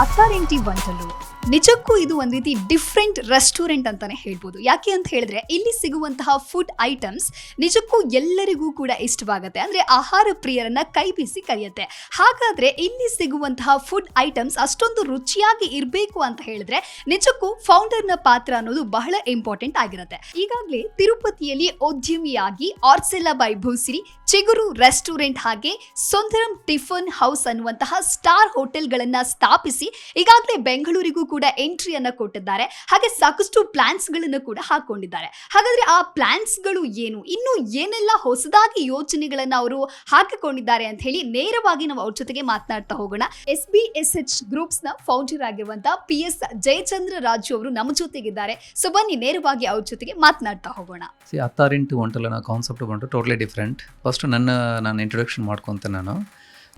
Authority ಬಂಟಲು ನಿಜಕ್ಕೂ ಇದು ಒಂದು ರೀತಿ ಡಿಫ್ರೆಂಟ್ ರೆಸ್ಟೋರೆಂಟ್ ಅಂತಾನೆ ಹೇಳ್ಬೋದು. ಯಾಕೆ ಅಂತ ಹೇಳಿದ್ರೆ ಇಲ್ಲಿ ಸಿಗುವಂತಹ ಫುಡ್ ಐಟಮ್ಸ್ ನಿಜಕ್ಕೂ ಎಲ್ಲರಿಗೂ ಕೂಡ ಇಷ್ಟವಾಗುತ್ತೆ, ಅಂದ್ರೆ ಆಹಾರ ಪ್ರಿಯರನ್ನ ಕೈ ಬೀಸಿ ಕರೆಯುತ್ತೆ. ಹಾಗಾದ್ರೆ ಇಲ್ಲಿ ಸಿಗುವಂತಹ ಫುಡ್ ಐಟಮ್ಸ್ ಅಷ್ಟೊಂದು ರುಚಿಯಾಗಿ ಇರಬೇಕು ಅಂತ ಹೇಳಿದ್ರೆ ನಿಜಕ್ಕೂ ಫೌಂಡರ್ನ ಪಾತ್ರ ಅನ್ನೋದು ಬಹಳ ಇಂಪಾರ್ಟೆಂಟ್ ಆಗಿರುತ್ತೆ. ಈಗಾಗಲೇ ತಿರುಪತಿಯಲ್ಲಿ ಉದ್ಯಮಿಯಾಗಿ ಆರ್ಸೆಲ್ಲಾ ಬೈ ಭೂಸಿರಿ, ಚಿಗುರು ರೆಸ್ಟೋರೆಂಟ್ ಹಾಗೆ ಸುಂದರಂ ಟಿಫನ್ ಹೌಸ್ ಅನ್ನುವಂತಹ ಸ್ಟಾರ್ ಹೋಟೆಲ್ಗಳನ್ನ ಸ್ಥಾಪಿಸಿ ಈಗಾಗಲೇ ಬೆಂಗಳೂರಿಗೂ ಕೂಡ ಎಂಟ್ರಿಯನ್ನ ಕೊಟ್ಟಿದ್ದಾರೆ. ಹಾಗೆ ಸಾಕಷ್ಟು ಪ್ಲಾನ್ಸ್ ಗಳನ್ನು ಕೂಡ ಹಾಕೊಂಡಿದ್ದಾರೆ. ಹಾಗಾದ್ರೆ ಆ ಪ್ಲಾನ್ಸ್ ಗಳು ಏನು, ಇನ್ನು ಏನೆಲ್ಲ ಹೊಸದಾಗಿ ಯೋಜನೆಗಳನ್ನ ಅವರು ಹಾಕಿಕೊಂಡಿದ್ದಾರೆ ಅಂತ ಹೇಳಿ ನೇರವಾಗಿ ನಾವು ಅವ್ರ ಜೊತೆಗೆ ಮಾತನಾಡ್ತಾ ಹೋಗೋಣ. SBSH ಗ್ರೂಪ್ಸ್ ನ ಫೌಂಡರ್ ಆಗಿರುವಂತಹ PS ಜಯಚಂದ್ರ ರಾಜು ಅವರು ನಮ್ಮ ಜೊತೆಗಿದ್ದಾರೆ. ಸೊ ಬನ್ನಿ ನೇರವಾಗಿ ಅವ್ರ ಜೊತೆಗೆ ಮಾತನಾಡ್ತಾ ಹೋಗೋಣ. ಅಥಾರಿಟಿ ಹೊಂಟಲ್ಲ ನಾ ಕಾನ್ಸೆಪ್ಟ್ ಬಂದು ಟೋಟಲಿ ಡಿಫ್ರೆಂಟ್. ಫಸ್ಟ್ ನಾನು ಇಂಟ್ರೊಡಕ್ಷನ್ ಮಾಡ್ಕೊತೇನೆ.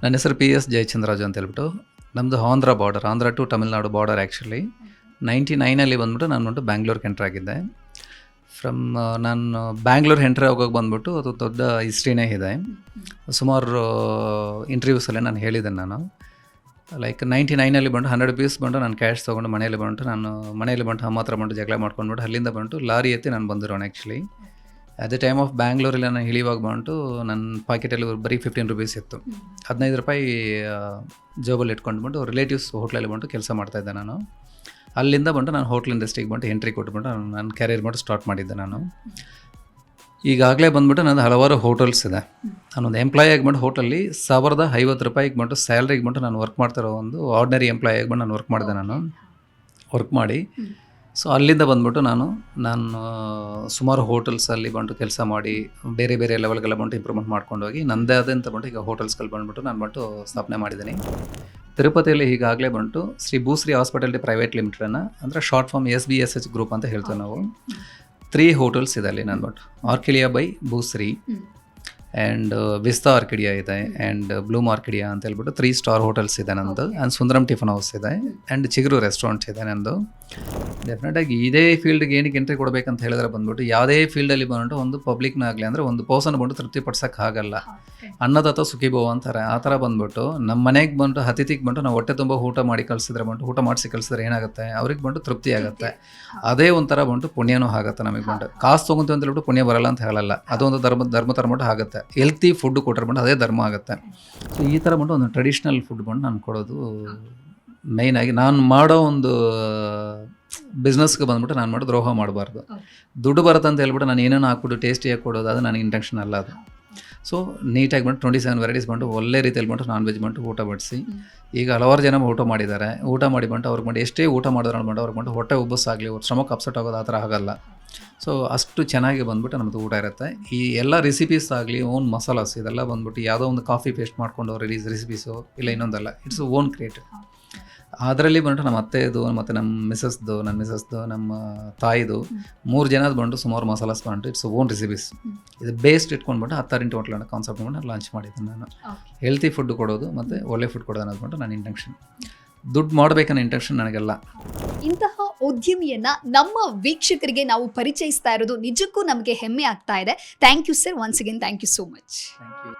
ನನ್ನ ಹೆಸರು PS ಜಯಚಂದ್ರ ರಾಜು ಅಂತ ಹೇಳ್ಬಿಟ್ಟು. ನಮ್ಮದು Andhra to Tamil Nadu border. Actually 99 ಬಂದ್ಬಿಟ್ಟು ನಾನು ಬ್ಯಾಂಗ್ಳೂರ್ಗೆ ಎಂಟ್ರ್ ಆಗಿದ್ದೆ. ನಾನು ಬ್ಯಾಂಗ್ಳೂರ್ ಎಂಟ್ರ್ ಆಗೋಗಿ ಬಂದ್ಬಿಟ್ಟು ಅದು ದೊಡ್ಡ ಹಿಸ್ಟ್ರಿನೇ ಇದೆ. ಸುಮಾರು ಇಂಟರ್ವ್ಯೂಸಲ್ಲೇ ನಾನು ಹೇಳಿದ್ದೇನೆ. ನಾನು ಲೈಕ್ 99 ಬಂದು 100 rupees ಬಂದು ನಾನು ಕ್ಯಾಶ್ ತೊಗೊಂಡು ಮನೆಯಲ್ಲಿ ಬಂದು ಅಮ್ಮ ಹತ್ರ ಬಂದು ಜಗಳ ಮಾಡ್ಕೊಂಡ್ಬಿಟ್ಟು ಅಲ್ಲಿಂದ ಬಂದು ಲಾರಿ ಎತ್ತಿ ನಾನು ಬಂದಿರೋಣ. Actually at the time of ಬ್ಯಾಂಗ್ಳೂರಲ್ಲಿ ನಾನು ಇಳಿವಾಗ ಬಂದು ನನ್ನ ಪಾಕೆಟಲ್ಲಿ ಬರೀ 15 rupees ಇತ್ತು. 15 ರೂಪಾಯಿ ಜಾಬಲ್ಲಿ ಇಟ್ಕೊಂಡ್ಬಿಟ್ಟು ರಿಲೇಟಿವ್ಸ್ ಹೋಟ್ಲಲ್ಲಿ ಬಂದು ಕೆಲಸ ಮಾಡ್ತಾಯಿದ್ದೆ. ನಾನು ಅಲ್ಲಿಂದ ಬಂದು ನಾನು ಹೋಟ್ಲ್ ಇಂಡಸ್ಟ್ರಿಗೆ ಬಂದು ಎಂಟ್ರಿ ಕೊಟ್ಬಿಟ್ಟು ನನ್ನ ಕ್ಯಾರಿಯರ್ ಬಂದು ಸ್ಟಾರ್ಟ್ ಮಾಡಿದ್ದೆ. ನಾನು ಈಗಾಗಲೇ ಬಂದ್ಬಿಟ್ಟು ನನ್ನ ಹಲವಾರು ಹೋಟೆಲ್ಸ್ ಇದೆ. ನಾನೊಂದು ಎಂಪ್ಲಾಯ್ ಆಗಿಬಿಟ್ಟು ಹೋಟೆಲ್ಲಿ 1050 ರೂಪಾಯಿಗೆ ಬಂದು ಸ್ಯಾಲ್ರಿಗೆ ಬಂದು ನಾನು ವರ್ಕ್ ಮಾಡ್ತಿರೋ ಒಂದು ಆರ್ಡಿನರಿ ಎಂಪ್ಲಾಯ್ ಆಗಿಬಿಟ್ಟು ನಾನು ವರ್ಕ್ ಮಾಡಿದೆ. ನಾನು ವರ್ಕ್ ಮಾಡಿ ಸೊ ಅಲ್ಲಿಂದ ಬಂದ್ಬಿಟ್ಟು ನಾನು ಸುಮಾರು ಹೋಟೆಲ್ಸಲ್ಲಿ ಬಂದು ಕೆಲಸ ಮಾಡಿ ಬೇರೆ ಬೇರೆ ಲೆವೆಲ್ಗೆಲ್ಲ ಬಂದು ಇಂಪ್ರೂವ್ಮೆಂಟ್ ಮಾಡ್ಕೊಂಡು ಹೋಗಿ ನನ್ನದೇ ಆದಂಥ ಬಂದು ಈಗ ಹೋಟೆಲ್ಸ್ಗಳು ಬಂದ್ಬಿಟ್ಟು ನಾನು ಬಂದು ಸ್ಥಾಪನೆ ಮಾಡಿದ್ದೀನಿ. ತಿರುಪತಿಯಲ್ಲಿ ಈಗಾಗಲೇ ಬಂದು ಶ್ರೀ ಭೂಶ್ರೀ ಹಾಸ್ಪಿಟಾಲಿಟಿ ಪ್ರೈವೇಟ್ ಲಿಮಿಟೆಡನ್ನು ಅಂದರೆ ಶಾರ್ಟ್ ಫಾರ್ಮ್ SBSH ಗ್ರೂಪ್ ಅಂತ ಹೇಳ್ತೇವೆ ನಾವು. 3 ಹೋಟೆಲ್ಸ್ ಇದೆ ಅಲ್ಲಿ. ನಾನು ಬಂದು ಆರ್ಕಿಡಿಯಾ ಬೈ ಭೂಶ್ರೀ ಆ್ಯಂಡ್ ವಿಸ್ತಾ ಆರ್ಕಿಡಿಯಾ ಇದೆ ಆ್ಯಂಡ್ ಬ್ಲೂಮ್ ಆರ್ಕಿಡಿಯಾ ಅಂತ ಹೇಳ್ಬಿಟ್ಟು 3 ಸ್ಟಾರ್ ಹೋಟೆಲ್ಸ್ ಇದೆ ನಂದು. ಆ್ಯಂಡ್ ಸುಂದರಂ ಟಿಫನ್ ಹೌಸ್ ಇದೆ ಆ್ಯಂಡ್ ಚಿಗುರು ರೆಸ್ಟೋರೆಂಟ್ ಇದೆ ನಂದು. ಡೆಫಿನೆಟಾಗಿ ಇದೇ ಫೀಲ್ಡ್ಗೆ ಏನಕ್ಕೆ ಎಂಟ್ರಿ ಕೊಡಬೇಕಂತ ಹೇಳಿದ್ರೆ ಬಂದ್ಬಿಟ್ಟು ಯಾವುದೇ ಫೀಲ್ಡಲ್ಲಿ ಬಂದ್ಬಿಟ್ಟು ಒಂದು ಪಬ್ಲಿಕ್ನಾಗಲಿ ಅಂದರೆ ಒಂದು ಪರ್ಸನ್ ಬಂದು ತೃಪ್ತಿಪಡ್ಸೋಕ್ಕೆ ಆಗಲ್ಲ. ಅನ್ನದಾತ ಸುಖಿಭವ ಅಂತಾರೆ. ಆ ಥರ ಬಂದ್ಬಿಟ್ಟು ನಮ್ಮ ಮನೆಗೆ ಬಂದು ಅತಿಥಿಗೆ ಬಂದು ನಾವು ಹೊಟ್ಟೆ ತುಂಬ ಊಟ ಮಾಡಿ ಕಳಿಸಿದ್ರೆ ಬಂದು ಊಟ ಮಾಡಿಸಿ ಕಳಿಸಿದ್ರೆ ಏನಾಗುತ್ತೆ, ಅವ್ರಿಗೆ ಬಂದು ತೃಪ್ತಿ ಆಗುತ್ತೆ. ಅದೇ ಒಂಥರ ಬಂದು ಪುಣ್ಯನೂ ಆಗುತ್ತೆ ನಮಗೆ. ಬಂದು ಕಾಸು ತೊಗೊಂತೀವಿ ಅಂತ ಹೇಳ್ಬಿಟ್ಟು ಪುಣ್ಯ ಬರಲ್ಲ ಅಂತ ಹೇಳಲ್ಲ. ಅದೊಂದು ಧರ್ಮ ಥರ ಬಂದು ಆಗುತ್ತೆ. ಹೆಲ್ತಿ ಫುಡ್ ಕೊಟ್ಟರೆ ಬಂದು ಅದೇ ಧರ್ಮ ಆಗುತ್ತೆ. ಸೊ ಈ ಥರ ಬಂದು ಒಂದು ಟ್ರೆಡಿಷ್ನಲ್ ಫುಡ್ ಬಂದು ನಾನು ಕೊಡೋದು ಮೇಯ್ನಾಗಿ. ನಾನು ಮಾಡೋ ಒಂದು ಬಿಸ್ನೆಸ್ಗೆ ಬಂದ್ಬಿಟ್ಟು ನಾನು ಮಾಡೋ ದ್ರೋಹ ಮಾಡಬಾರ್ದು. ದುಡ್ಡು ಬರುತ್ತೆ ಅಂತ ಹೇಳ್ಬಿಟ್ಟು ನಾನು ಏನೇನು ಹಾಕ್ಬಿಟ್ಟು ಟೇಸ್ಟಿಯಾಗಿ ಕೊಡೋದು ಅದು ನನಗೆ ಇಂಟೆನ್ಷನ್ ಅಲ್ಲ ಅದು. ಸೊ ನೀಟಾಗಿ ಬಂದು 27 ವೆರೈಟೀಸ್ ಬಂದು ಒಳ್ಳೆ ರೀತಿಯಲ್ಲಿ ಬಂದು ನಾನ್ ವೆಜ್ ಬಂದು ಊಟ ಬಡಿಸಿ ಈಗ ಹಲವಾರು ಜನ ಊಟ ಮಾಡಿದ್ದಾರೆ. ಊಟ ಮಾಡಿ ಬಂದು ಅವ್ರಿಗೆ ಬಂದು ಎಷ್ಟೇ ಊಟ ಮಾಡಿದ್ರು ಬಂದು ಅವ್ರಿಗೆ ಬಂದು ಹೊಟ್ಟೆ ಉಬ್ಬಸ್ಸಾಗಲಿ ಅವ್ರ ಶ್ರಮಕ್ಕೆ ಅಪ್ಸೆಟ್ ಆಗೋದು ಆ ಥರ ಆಗಲ್ಲ. ಸೊ ಅಷ್ಟು ಚೆನ್ನಾಗಿ ಬಂದ್ಬಿಟ್ಟು ನಮ್ಮದು ಊಟ ಇರುತ್ತೆ. ಈ ಎಲ್ಲ ರೆಸಿಪೀಸ್ ಆಗಲಿ ಓನ್ ಮಸಾಲಾಸ್ ಇದೆಲ್ಲ ಬಂದ್ಬಿಟ್ಟು ಯಾವುದೋ ಒಂದು ಕಾಫಿ ಪೇಸ್ಟ್ ಮಾಡ್ಕೊಂಡು ರೆಸಿಪೀಸು ಇಲ್ಲ ಇನ್ನೊಂದಲ್ಲ, ಇಟ್ಸ್ ಓನ್ ಕ್ರಿಯೇಟೆಡ್. ಅದರಲ್ಲಿ ಬಂದು ನಮ್ಮ ಅತ್ತೆದು ಮತ್ತು ನನ್ನ ಮಿಸಸ್ದು ನಮ್ಮ ತಾಯಿದು 3 ಜನದ ಬಂದು ಸುಮಾರು ಮಸಾಲಾಸ್ ಬಂದು ಇಟ್ಸ್ ಓನ್ ರೆಸಿಪೀಸ್. ಇದು ಬೇಸ್ಡ್ ಇಟ್ಕೊಂಡ್ಬಿಟ್ಟು ಅಥಾರಿಟಿ ಹೋಟ್ಲ್ ಅನ್ನೋ ಕಾನ್ಸೆಪ್ಟ್ ಬಂದು ಲಾಂಚ್ ಮಾಡಿದ್ದೀನಿ ನಾನು. ಹೆಲ್ತಿ ಫುಡ್ ಕೊಡೋದು ಮತ್ತು ಒಳ್ಳೆ ಫುಡ್ ಕೊಡೋದು ಅನ್ನೋದು ಬಂದು ನನ್ನ ಇಂಟೆನ್ಷನ್. ದುಡ್ಡು ಮಾಡಬೇಕನ್ನೋ ಇಂಟೆನ್ಷನ್ ನನಗೆಲ್ಲ. ಇಂತಹ ಉದ್ಯಮಿಯನ್ನ ನಮ್ಮ ವೀಕ್ಷಕರಿಗೆ ನಾವು ಪರಿಚಯಿಸ್ತಾ ಇರೋದು ನಿಜಕ್ಕೂ ನಮಗೆ ಹೆಮ್ಮೆ ಆಗ್ತಾ ಇದೆ. Thank you sir, once again thank you so much. Thank you.